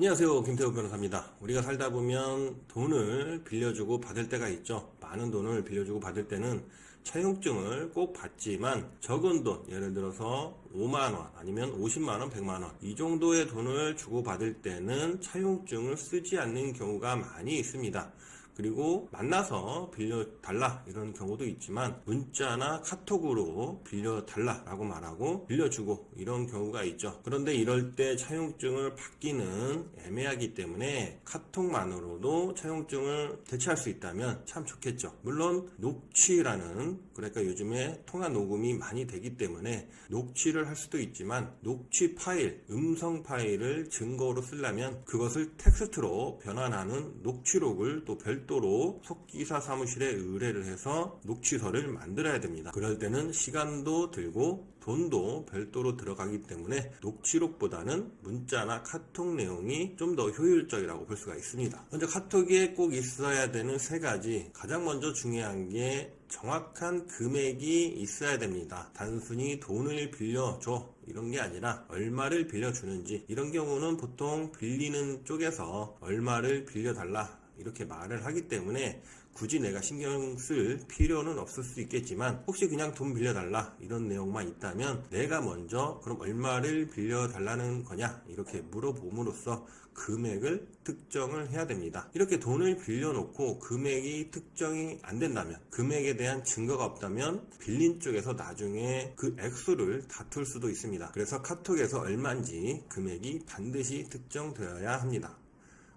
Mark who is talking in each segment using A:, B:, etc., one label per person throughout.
A: 안녕하세요, 김태우 변호사입니다. 우리가 살다 보면 돈을 빌려주고 받을 때가 있죠. 많은 돈을 빌려주고 받을 때는 차용증을 꼭 받지만 적은 돈, 예를 들어서 5만원 아니면 50만원, 100만원 이 정도의 돈을 주고 받을 때는 차용증을 쓰지 않는 경우가 많이 있습니다. 그리고 만나서 빌려달라 이런 경우도 있지만 문자나 카톡으로 빌려달라 라고 말하고 빌려주고 이런 경우가 있죠. 그런데 이럴 때 차용증을 받기는 애매하기 때문에 카톡만으로도 차용증을 대체할 수 있다면 참 좋겠죠. 물론 녹취라는, 그러니까 요즘에 통화 녹음이 많이 되기 때문에 녹취를 할 수도 있지만 녹취 파일, 음성 파일을 증거로 쓰려면 그것을 텍스트로 변환하는 녹취록을 또 별도로 속기사 사무실에 의뢰를 해서 녹취서를 만들어야 됩니다. 그럴 때는 시간도 들고 돈도 별도로 들어가기 때문에 녹취록보다는 문자나 카톡 내용이 좀 더 효율적이라고 볼 수가 있습니다. 먼저 카톡에 꼭 있어야 되는 세 가지, 가장 먼저 중요한 게 정확한 금액이 있어야 됩니다. 단순히 돈을 빌려줘 이런 게 아니라 얼마를 빌려주는지, 이런 경우는 보통 빌리는 쪽에서 얼마를 빌려달라 이렇게 말을 하기 때문에 굳이 내가 신경 쓸 필요는 없을 수 있겠지만, 혹시 그냥 돈 빌려달라 이런 내용만 있다면 내가 먼저 그럼 얼마를 빌려달라는 거냐 이렇게 물어봄으로써 금액을 특정을 해야 됩니다. 이렇게 돈을 빌려놓고 금액이 특정이 안 된다면, 금액에 대한 증거가 없다면 빌린 쪽에서 나중에 그 액수를 다툴 수도 있습니다. 그래서 카톡에서 얼마인지 금액이 반드시 특정되어야 합니다.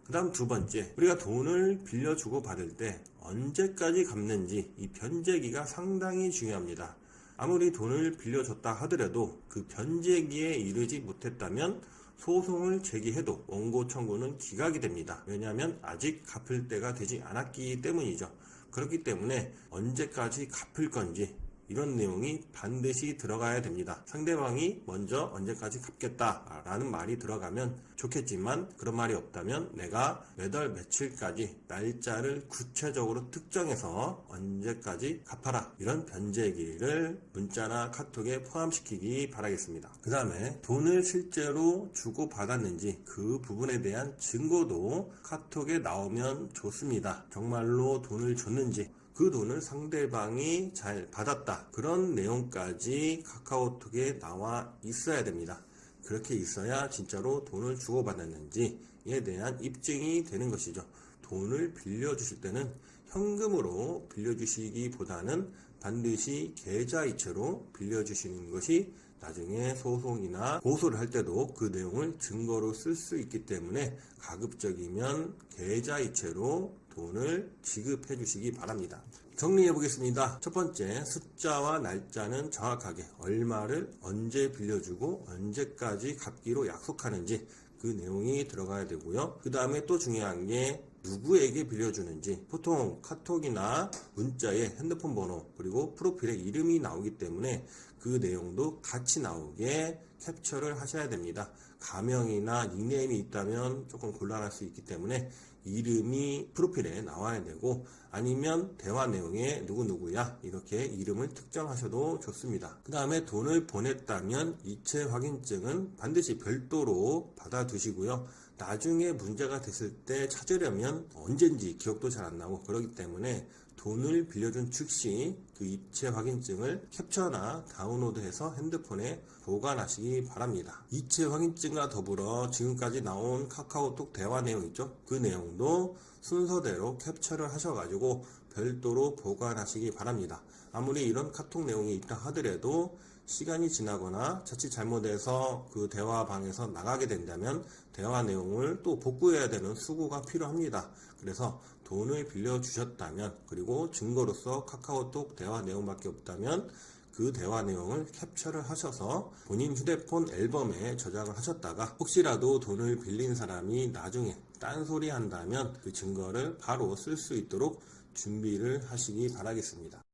A: 그 다음 두 번째, 우리가 돈을 빌려주고 받을 때 언제까지 갚는지 이 변제기가 상당히 중요합니다. 아무리 돈을 빌려줬다 하더라도 그 변제기에 이르지 못했다면 소송을 제기해도 원고 청구는 기각이 됩니다. 왜냐하면 아직 갚을 때가 되지 않았기 때문이죠. 그렇기 때문에 언제까지 갚을 건지 이런 내용이 반드시 들어가야 됩니다. 상대방이 먼저 언제까지 갚겠다 라는 말이 들어가면 좋겠지만, 그런 말이 없다면 내가 몇 월 며칠까지 날짜를 구체적으로 특정해서 언제까지 갚아라, 이런 변제기를 문자나 카톡에 포함시키기 바라겠습니다. 그 다음에 돈을 실제로 주고 받았는지 그 부분에 대한 증거도 카톡에 나오면 좋습니다. 정말로 돈을 줬는지, 그 돈을 상대방이 잘 받았다, 그런 내용까지 카카오톡에 나와 있어야 됩니다. 그렇게 있어야 진짜로 돈을 주고받았는지에 대한 입증이 되는 것이죠. 돈을 빌려주실 때는 현금으로 빌려주시기보다는 반드시 계좌이체로 빌려주시는 것이 나중에 소송이나 고소를 할 때도 그 내용을 증거로 쓸 수 있기 때문에 가급적이면 계좌이체로 돈을 지급해 주시기 바랍니다. 정리해 보겠습니다. 첫 번째, 숫자와 날짜는 정확하게 얼마를 언제 빌려주고 언제까지 갚기로 약속하는지 그 내용이 들어가야 되고요. 그 다음에 또 중요한 게 누구에게 빌려주는지, 보통 카톡이나 문자에 핸드폰 번호 그리고 프로필에 이름이 나오기 때문에 그 내용도 같이 나오게 캡처를 하셔야 됩니다. 가명이나 닉네임이 있다면 조금 곤란할 수 있기 때문에 이름이 프로필에 나와야 되고, 아니면 대화 내용에 누구누구야 이렇게 이름을 특정하셔도 좋습니다. 그 다음에 돈을 보냈다면 이체 확인증은 반드시 별도로 받아두시고요. 나중에 문제가 됐을 때 찾으려면 언젠지 기억도 잘 안 나고 그러기 때문에 돈을 빌려준 즉시 그 이체 확인증을 캡처나 다운로드해서 핸드폰에 보관하시기 바랍니다. 이체 확인증과 더불어 지금까지 나온 카카오톡 대화 내용 있죠? 그 내용도 순서대로 캡처를 하셔가지고 별도로 보관하시기 바랍니다. 아무리 이런 카톡 내용이 있다 하더라도 시간이 지나거나 자칫 잘못해서 그 대화방에서 나가게 된다면 대화 내용을 또 복구해야 되는 수고가 필요합니다. 그래서 돈을 빌려주셨다면, 그리고 증거로서 카카오톡 대화 내용밖에 없다면 그 대화 내용을 캡처를 하셔서 본인 휴대폰 앨범에 저장을 하셨다가 혹시라도 돈을 빌린 사람이 나중에 딴소리 한다면 그 증거를 바로 쓸 수 있도록 준비를 하시기 바라겠습니다.